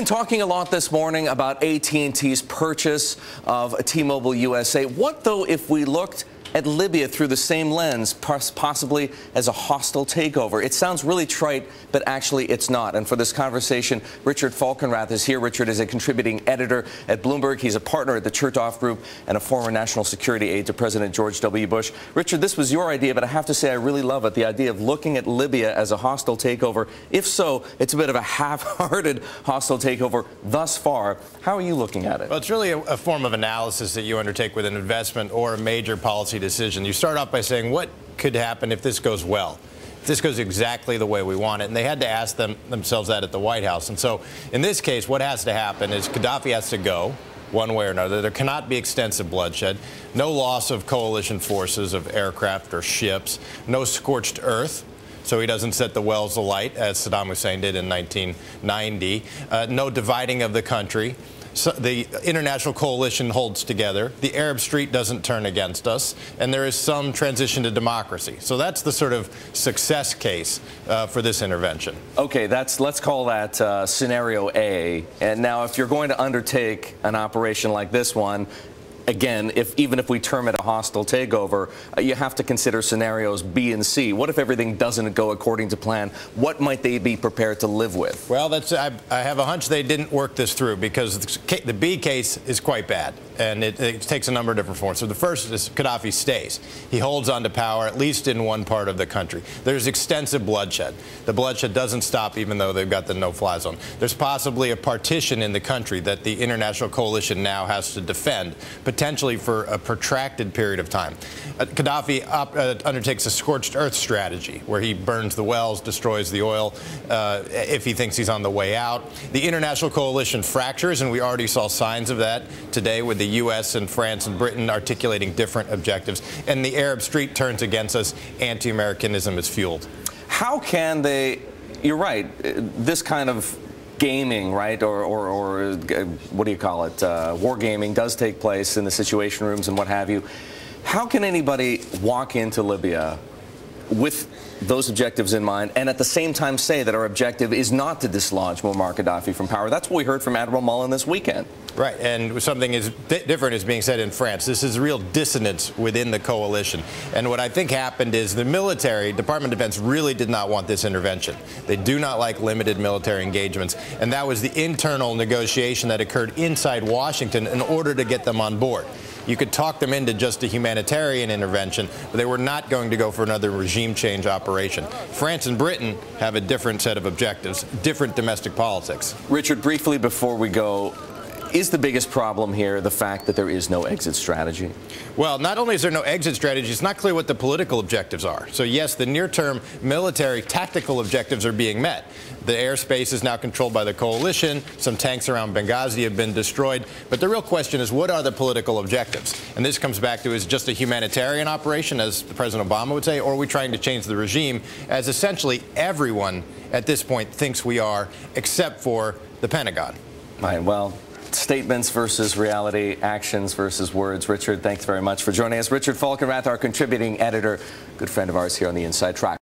Been talking a lot this morning about AT&T's purchase of T-Mobile USA. What though if we looked at Libya through the same lens, possibly as a hostile takeover? It sounds really trite, but actually it's not. And for this conversation, Richard Falkenrath is here. Richard is a contributing editor at Bloomberg. He's a partner at the Chertoff Group and a former national security aide to President George W. Bush. Richard, this was your idea, but I have to say I really love it, the idea of looking at Libya as a hostile takeover. If so, it's a bit of a half-hearted hostile takeover thus far. How are you looking at it? Well, it's really a form of analysis that you undertake with an investment or a major policy decision. You start off by saying, what could happen if this goes well? If this goes exactly the way we want it? And they had to ask themselves that at the White House. And so in this case, what has to happen is Gaddafi has to go one way or another. There cannot be extensive bloodshed, no loss of coalition forces of aircraft or ships, no scorched earth, so he doesn't set the wells alight, as Saddam Hussein did in 1990, no dividing of the country. So the international coalition holds together, the Arab Street doesn't turn against us, and there is some transition to democracy. So that's the sort of success case for this intervention. Okay, let's call that scenario A. And now if you're going to undertake an operation like this one, again, even if we term it a hostile takeover, you have to consider scenarios B and C. What if everything doesn't go according to plan? What might they be prepared to live with? Well, I have a hunch they didn't work this through, because the B case is quite bad, and it takes a number of different forms. So the first is Gaddafi stays. He holds on to power, at least in one part of the country. There's extensive bloodshed. The bloodshed doesn't stop even though they've got the no-fly zone. There's possibly a partition in the country that the international coalition now has to defend, potentially for a protracted period of time. Gaddafi undertakes a scorched earth strategy, where he burns the wells, destroys the oil if he thinks he's on the way out. The international coalition fractures, and we already saw signs of that today with the U.S. and France and Britain articulating different objectives. And the Arab Street turns against us. Anti-Americanism is fueled. How can they, you're right, this kind of gaming, right, or what do you call it, wargaming does take place in the Situation Rooms and what have you. How can anybody walk into Libya with those objectives in mind and at the same time say that our objective is not to dislodge Muammar Gaddafi from power? That's what we heard from Admiral Mullen this weekend. Right, and something different is being said in France. This is real dissonance within the coalition. And what I think happened is the military, Department of Defense, really did not want this intervention. They do not like limited military engagements. And that was the internal negotiation that occurred inside Washington in order to get them on board. You could talk them into just a humanitarian intervention, but they were not going to go for another regime change operation. France and Britain have a different set of objectives, different domestic politics. Richard, briefly before we go, is the biggest problem here the fact that there is no exit strategy? Well, not only is there no exit strategy, it's not clear what the political objectives are. So yes, the near-term military tactical objectives are being met. The airspace is now controlled by the coalition. Some tanks around Benghazi have been destroyed. But the real question is, what are the political objectives? And this comes back to, is just a humanitarian operation, as President Obama would say, or are we trying to change the regime, as essentially everyone at this point thinks we are, except for the Pentagon? Right, well, statements versus reality, actions versus words. Richard, thanks very much for joining us. Richard Falkenrath, our contributing editor, good friend of ours here on the Inside Track.